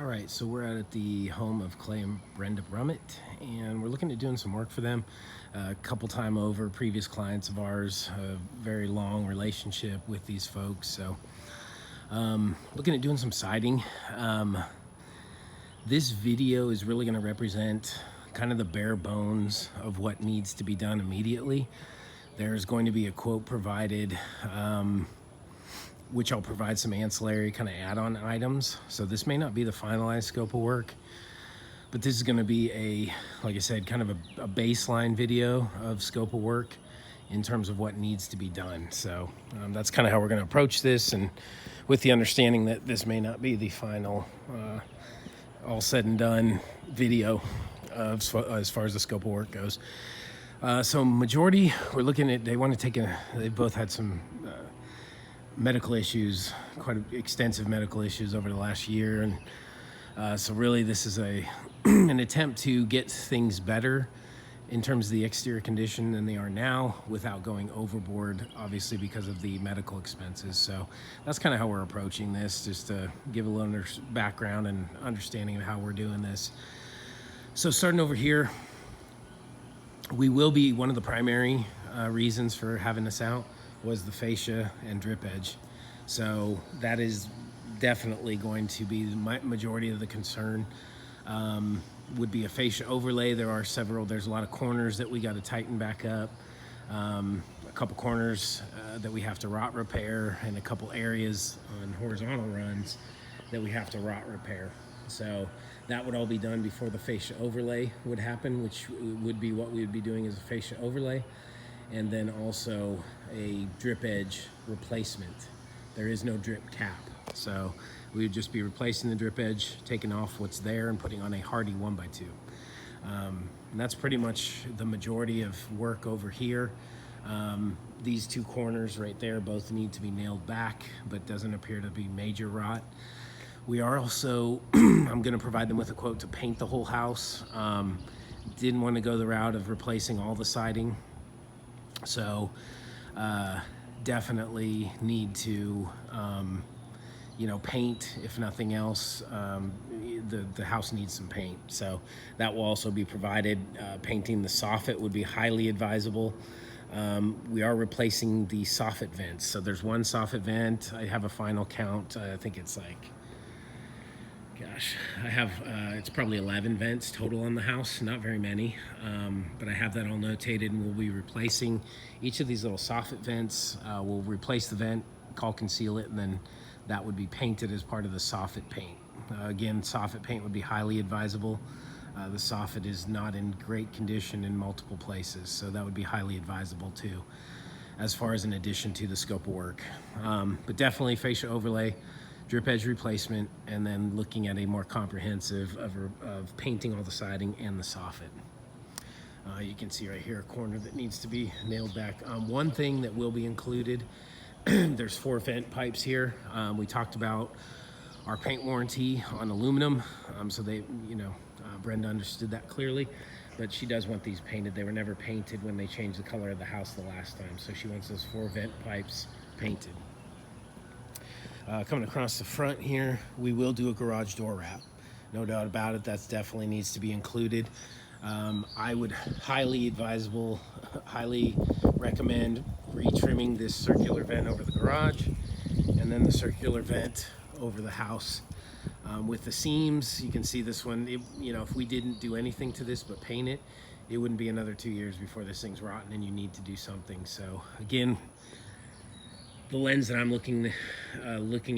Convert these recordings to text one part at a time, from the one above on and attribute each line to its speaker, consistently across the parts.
Speaker 1: All right, so we're out at the home of Clay and Brenda Brumit, and we're looking at doing some work for them. A couple time over, previous clients of ours, a very long relationship with these folks. So looking at doing some siding. This video is really going to represent kind of the bare bones of what needs to be done immediately. There's going to be a quote provided, which I'll provide some ancillary kind of add-on items. So this may not be the finalized scope of work, but this is going to be like I said, kind of a baseline video of scope of work in terms of what needs to be done. So that's kind of how we're going to approach this, and with the understanding that this may not be the final, all said and done video as far as the scope of work goes. So majority, we're looking at, they both had some medical issues, quite extensive medical issues over the last year, and so really this is an attempt to get things better in terms of the exterior condition than they are now without going overboard, obviously because of the medical expenses. So that's kind of how we're approaching this, just to give a little background and understanding of how we're doing this. So starting over here, we will be, one of the primary reasons for having this out was the fascia and drip edge. So that is definitely going to be the majority of the concern. Would be a fascia overlay. There's a lot of corners that we got to tighten back up. A couple corners that we have to rot repair, and a couple areas on horizontal runs that we have to rot repair. So that would all be done before the fascia overlay would happen, which would be what we would be doing as a fascia overlay. And then also a drip edge replacement. There is no drip cap, so we would just be replacing the drip edge, taking off what's there and putting on a Hardie 1x2. And that's pretty much the majority of work over here. These two corners right there both need to be nailed back, but doesn't appear to be major rot. We are also, I'm gonna provide them with a quote to paint the whole house. Didn't want to go the route of replacing all the siding. So definitely need to, paint, if nothing else. The house needs some paint. So that will also be provided. Painting the soffit would be highly advisable. We are replacing the soffit vents. So there's one soffit vent. I have a final count. I think it's like, gosh, I have, it's probably 11 vents total on the house, not very many, but I have that all notated, and we'll be replacing each of these little soffit vents. We'll replace the vent, caulk and seal it, and then that would be painted as part of the soffit paint. Again, soffit paint would be highly advisable. The soffit is not in great condition in multiple places, so that would be highly advisable too, as far as an addition to the scope of work. But definitely fascia overlay, drip edge replacement, and then looking at a more comprehensive of painting all the siding and the soffit. You can see right here a corner that needs to be nailed back. One thing that will be included, there's 4 vent pipes here. We talked about our paint warranty on aluminum, so they, Brenda understood that clearly, but she does want these painted. They were never painted when they changed the color of the house the last time, so she wants those 4 vent pipes painted. Coming across the front here, we will do a garage door wrap. No doubt about it, that definitely needs to be included. I would highly recommend re-trimming this circular vent over the garage, and then the circular vent over the house. With the seams, you can see this one, if we didn't do anything to this but paint it, it wouldn't be another 2 years before this thing's rotten and you need to do something. So again, the lens that I'm looking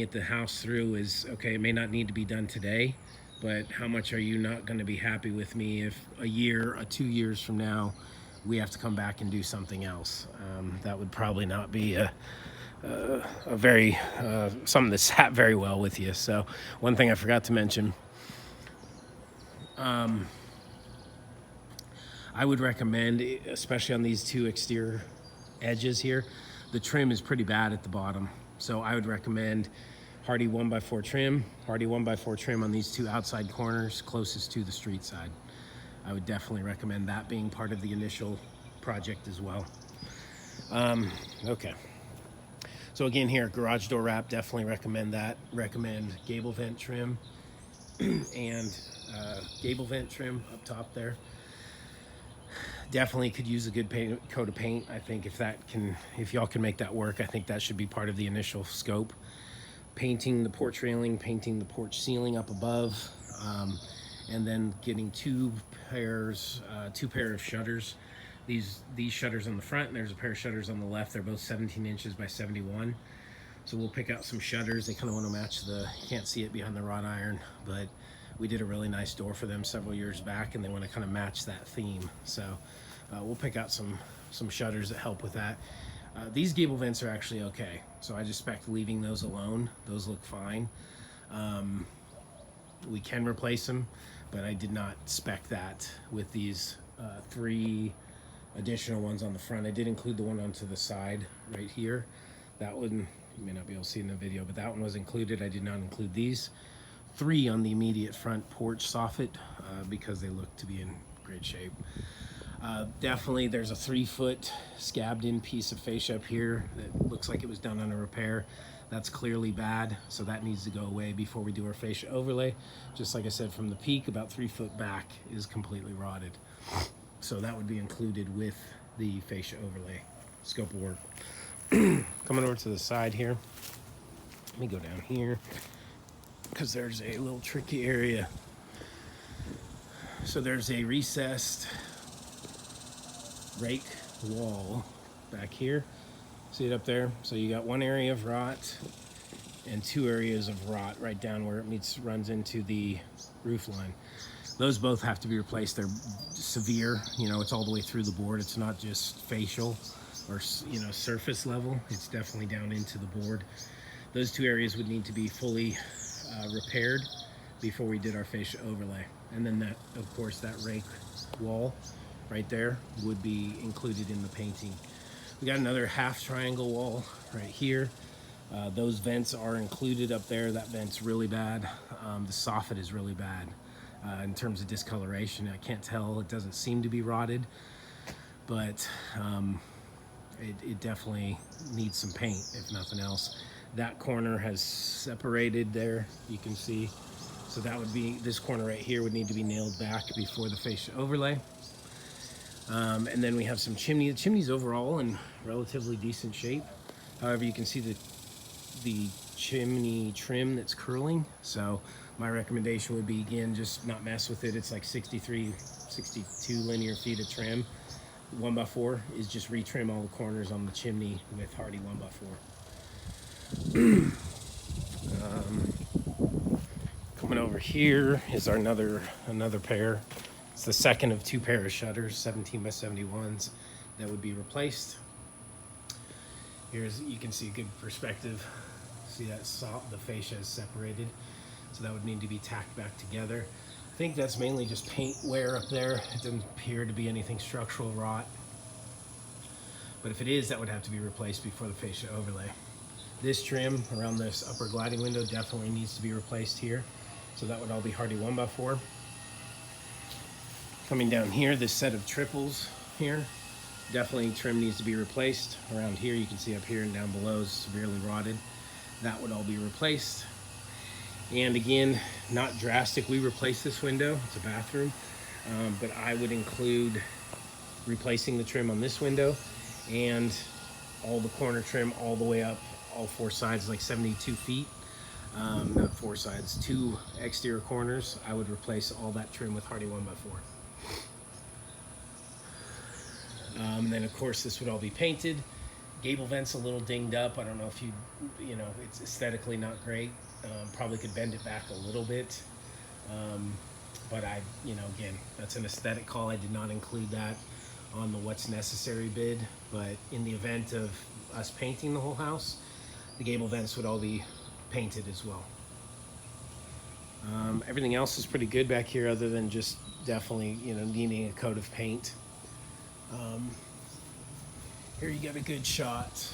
Speaker 1: at the house through is, okay, it may not need to be done today, but how much are you not going to be happy with me if a year or 2 years from now we have to come back and do something else? That would probably not be something that sat very well with you. So one thing I forgot to mention, I would recommend, especially on these 2 exterior edges here, the trim is pretty bad at the bottom. So I would recommend Hardie 1x4 trim, Hardie 1x4 trim on these 2 outside corners closest to the street side. I would definitely recommend that being part of the initial project as well. Okay. So again here, garage door wrap, definitely recommend that. Recommend gable vent trim and gable vent trim up top there. Definitely could use a good coat of paint. I think if y'all can make that work, I think that should be part of the initial scope. Painting the porch railing, painting the porch ceiling up above, and then getting two pair of shutters. These shutters on the front, and there's a pair of shutters on the left. They're both 17 inches by 71. So we'll pick out some shutters. They kind of want to match you can't see it behind the wrought iron, but we did a really nice door for them several years back, and they want to kind of match that theme. So we'll pick out some shutters that help with that. These gable vents are actually okay, so I just spec leaving those alone. Those look fine. We can replace them, but I did not spec that with these 3 additional ones on the front. I did include the one onto the side right here. That one, you may not be able to see in the video, but that one was included. I did not include these 3 on the immediate front porch soffit because they look to be in great shape. Definitely there's a 3-foot scabbed in piece of fascia up here that looks like it was done on a repair. That's clearly bad, so that needs to go away before we do our fascia overlay. Just like I said, from the peak about 3 foot back is completely rotted. So that would be included with the fascia overlay scope of work. Coming over to the side here, let me go down here because there's a little tricky area. So there's a recessed rake wall back here. See it up there? So you got one area of rot and 2 areas of rot right down where it runs into the roof line. Those both have to be replaced. They're severe, it's all the way through the board. It's not just facial or surface level. It's definitely down into the board. Those 2 areas would need to be fully repaired before we did our fascia overlay. And then that, of course, that rake wall right there would be included in the painting. We got another half triangle wall right here. Those vents are included up there. That vent's really bad. The soffit is really bad in terms of discoloration. I can't tell. It doesn't seem to be rotted, but it definitely needs some paint, if nothing else. That corner has separated there, you can see. So that would be, this corner right here would need to be nailed back before the fascia overlay. And then we have some chimney. The chimney's overall in relatively decent shape. However, you can see the chimney trim that's curling. So my recommendation would be, again, just not mess with it. It's like 62 linear feet of trim. 1x4 is just retrim all the corners on the chimney with Hardie 1x4. Coming over here is our another pair. It's the second of 2 pair of shutters, 17 by 71s, that would be replaced. Here's, you can see a good perspective. See that the fascia is separated, so that would need to be tacked back together. I think that's mainly just paint wear up there. It doesn't appear to be anything structural rot, but if it is, that would have to be replaced before the fascia overlay. This trim around this upper gliding window definitely needs to be replaced here, so that would all be Hardie 1x4. Coming down here, this set of triples here, definitely trim needs to be replaced. Around here, you can see up here and down below is severely rotted. That would all be replaced. And again, not drastic. We replaced this window, it's a bathroom, but I would include replacing the trim on this window and all the corner trim all the way up, all 4 sides, like 72 feet. Not 4 sides, 2 exterior corners. I would replace all that trim with Hardie 1x4. And then of course this would all be painted. Gable vent's a little dinged up. I don't know if it's aesthetically not great. Probably could bend it back a little bit. But again, that's an aesthetic call. I did not include that on the what's necessary bid, but in the event of us painting the whole house, the gable vents would all be painted as well. Everything else is pretty good back here, other than just definitely needing a coat of paint. Here you get a good shot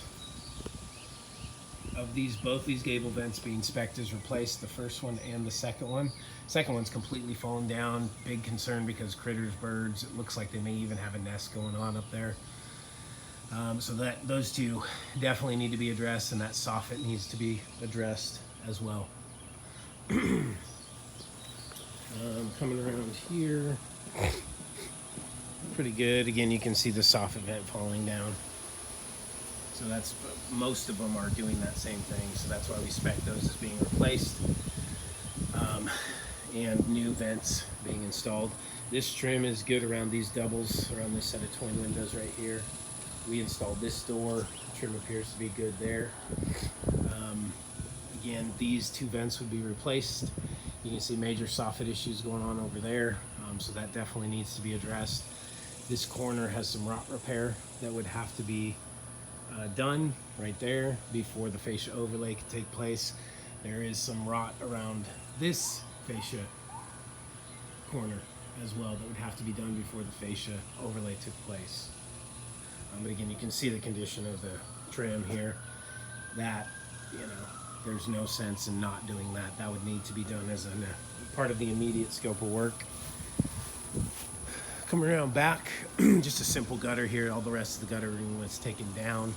Speaker 1: of both these gable vents being spec'd as replaced, the first one and the second one. Second one's completely fallen down. Big concern because critters, birds, it looks like they may even have a nest going on up there. So those 2 definitely need to be addressed, and that soffit needs to be addressed as well. Coming around here, pretty good. Again, you can see the soffit vent falling down. So that's, most of them are doing that same thing. So that's why we spec those as being replaced, and new vents being installed. This trim is good around these doubles, around this set of twin windows right here. We installed this door. Trim appears to be good there. Again, these two vents would be replaced. You can see major soffit issues going on over there, so that definitely needs to be addressed. This corner has some rot repair that would have to be done right there before the fascia overlay can take place. There is some rot around this fascia corner as well that would have to be done before the fascia overlay took place. But again, you can see the condition of the trim here. That, you know, there's no sense in not doing that. That would need to be done as a part of the immediate scope of work. Coming around back, just a simple gutter here. All the rest of the guttering was taken down.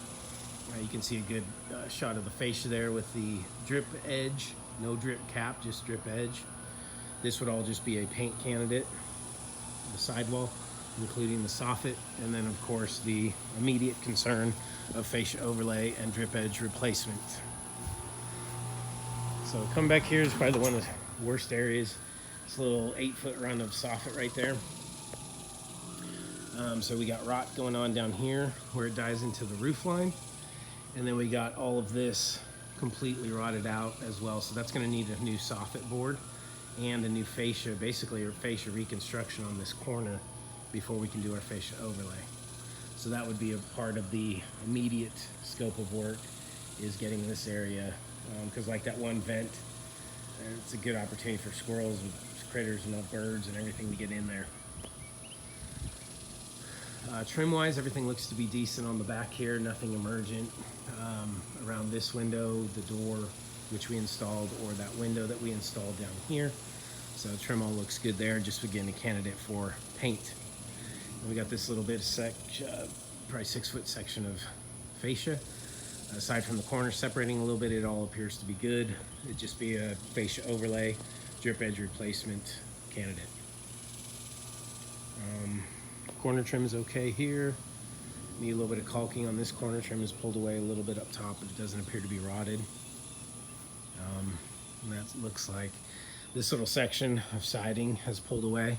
Speaker 1: You can see a good shot of the fascia there with the drip edge. No drip cap, just drip edge. This would all just be a paint candidate, the sidewall, including the soffit, and then of course the immediate concern of fascia overlay and drip edge replacement. So come back here is probably one of the worst areas. This little 8-foot run of soffit right there. So we got rot going on down here where it dies into the roof line, and then we got all of this completely rotted out as well. So that's going to need a new soffit board and a new fascia, basically a fascia reconstruction on this corner before we can do our fascia overlay. So that would be a part of the immediate scope of work, is getting this area, because like that one vent, it's a good opportunity for squirrels and critters and birds and everything to get in there. Trim wise, everything looks to be decent on the back here, nothing emergent. Around this window, the door which we installed, or that window that we installed down here. So trim all looks good there, just again a candidate for paint. And we got this little bit of probably 6-foot section of fascia. Aside from the corner separating a little bit, it all appears to be good. It'd just be a fascia overlay, drip edge replacement candidate. Corner trim is okay here. Need a little bit of caulking on this corner. Trim is pulled away a little bit up top, but it doesn't appear to be rotted. And that looks like this little section of siding has pulled away.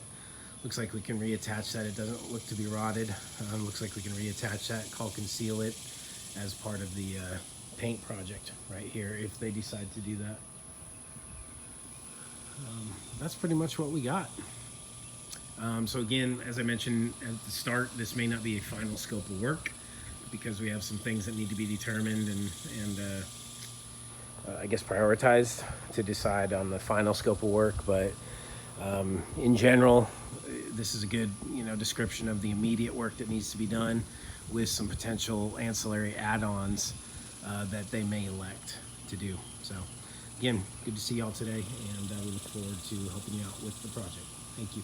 Speaker 1: Looks like we can reattach that. It doesn't look to be rotted. Looks like we can reattach that, caulk and seal it as part of the paint project right here, if they decide to do that. That's pretty much what we got. So again, as I mentioned at the start, this may not be a final scope of work because we have some things that need to be determined and I guess prioritized to decide on the final scope of work. But in general, this is a good, description of the immediate work that needs to be done, with some potential ancillary add-ons that they may elect to do. So again, good to see y'all today, and we look forward to helping you out with the project. Thank you.